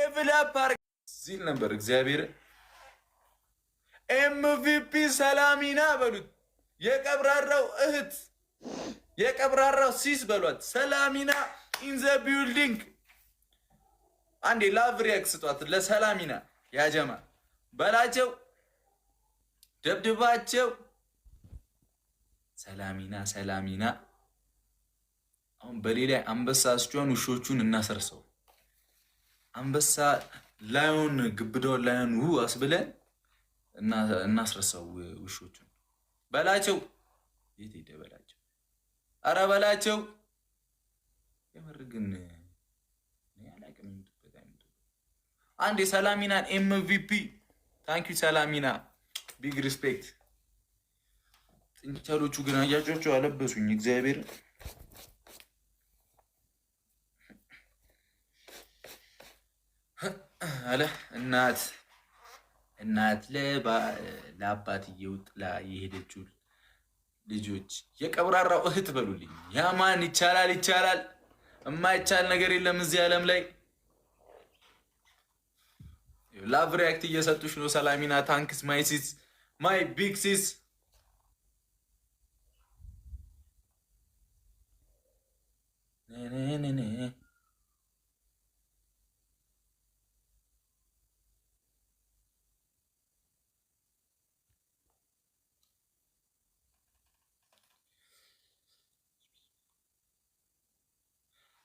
ሌቭል አፕ አድርግ ሲል ነበር እግዚአብሔር። ኤምቪፒ ሰላሚና በሉት። የቀብራራው እህት የቀብራራው ሲስ በሏት። ሰላሚና ኢን ዘ ቢልዲንግ። አንዴ ላቭ ሪያክት ስጧት ለሰላሚና። ያጀማ በላቸው፣ ደብድባቸው። ሰላሚና ሰላሚና። አሁን በሌላ አንበሳ አስጮን ውሾቹን እናሰርሰው። አንበሳ ላዮን ግብዳውን ላዮን አስብለን እናስረሳው ውሾቹን። በላቸው። የት ሄደ በላቸው? አረ በላቸው። የምር ግን ያላቅም አንድ የሰላሚናን ኤምቪፒ ታንኪ ሰላሚና ቢግ ሪስፔክት። ጥንቸሎቹ ግን አያጮቸው አለበሱኝ እግዚአብሔር። አለ እናት ለአባትየው ጥላ የሄደችው ልጆች የቀብራራው እህት በሉልኝ። ያማን ይቻላል ይቻላል። የማይቻል ነገር የለም እዚህ ዓለም ላይ። ላቭ ሪያክት እየሰጡሽ ነው ሰላሚና። ታንክስ ማይ ሲስ ማይ ቢግ ሲስ።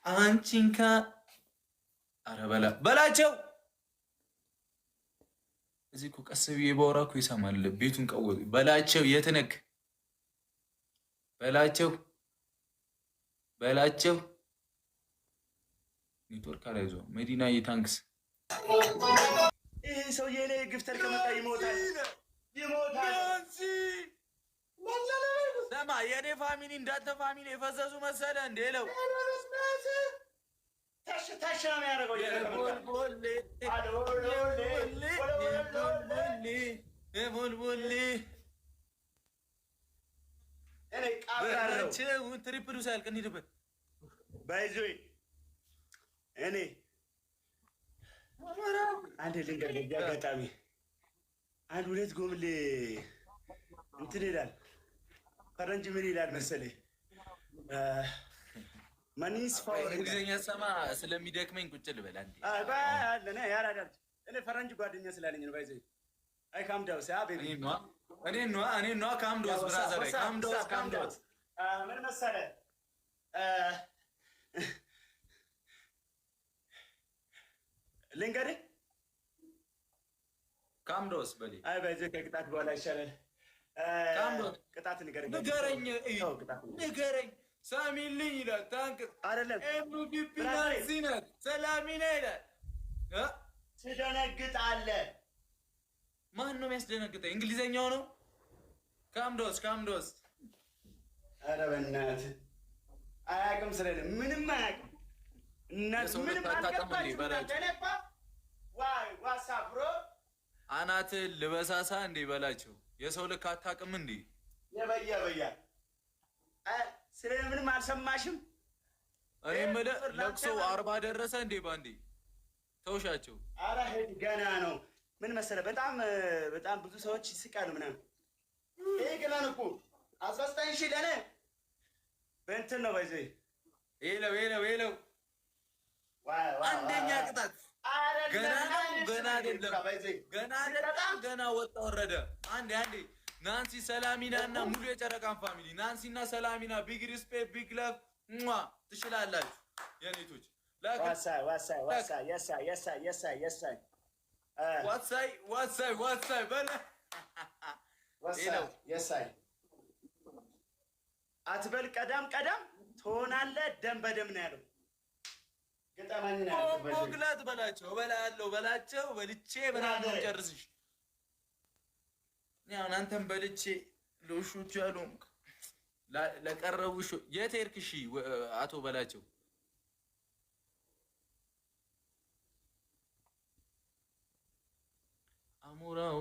አንቺንካ አረ በላቸው። እዚህ እኮ ቀስ ብዬ ባወራ እኮ ይሰማል። ቤቱን ቀወጡ። በላቸው። የት ነህ? በላቸው። ኔትወርክ አላይዞ መዲና የታንክስ ይህ ሰውዬ ላይ ግፍተር ከመጣ ይሞታል። ሰማ የኔ ፋሚሊ እንዳንተ ፋሚሊ የፈዘዙ መሰለ እንዴ? ለው ታሽ ነው የሚያደርገው። ትሪፕሉ ሳያልቅ እንሂድበት። ባይዞ እኔ አንድ ልንገር፣ አጋጣሚ አንድ ሁለት ጎምሌ እንትን ይላል። ፈረንጅ ምን ይላል መሰለኝ? ማኒስ ፋወር እንግሊዝኛ ሰማ ስለሚደክመኝ ቁጭ ልበል አንዴ። ያራዳል። እኔ ፈረንጅ ጓደኛ ስላለኝ ነው። ባይዘ አይ ካም ዳውስ ቤቢ እኔ ነው ካም ዳውስ ብራዘር ካም ዳውስ ምን መሰለህ ልንገርህ ካም ዳውስ በል። አይ ባይዘ ከቅጣት በኋላ ይሻላል። ቅጣት ንገረኝ። ሳሚልኝ ይላል። ታንክስ አይደለም ኤምቪፒ ናዚነት ሰላሚና ይላል። ትደነግጣለህ። ማን ነው የሚያስደነግጠኝ? እንግሊዘኛው ነው። ካምዶስ ኧረ በእናትህ አያውቅም። ስለዚህ ምንም አያውቅም። ምንም ዋትስአፕ ብሮ አናትህ ልበሳሳ እንዴ በላቸው። የሰው ልክ አታውቅም እንዴ? የበያ ስለምንም አልሰማሽም? እኔ የምልህ ለቅሶ 40 ደረሰ እንዴ? ባንዴ ተውሻቸው። ኧረ ሂድ ገና ነው። ምን መሰለህ በጣም ብዙ ሰዎች ይስቃሉ ምናምን። ይሄ ገና እኮ 19 ለኔ በእንትን ነው ባይዘ ሄለው አንደኛ ቅጣት ገና ወጣ ወረደ። አንዴ ናንሲ ሰላሚና እና ሙሉ የጨረቃን ፋሚሊ ናንሲ እና ሰላሚና ቢግ ሪስፔክት ቢግ ላቭ ትችላላችሁ የኔቶች። ዋትሳይ በለ አትበል። ቀዳም ትሆናለህ። ደም በደም ነው ያለው። ገጠማኝ ነው ግላት በላቸው። በላቸው በልቼ ምናምን ጨርስሽ። ያው አንተም በልቼ ለውሾቹ ያሉ ለቀረቡ የት ሄድክ? እሺ አቶ በላቸው አሞራው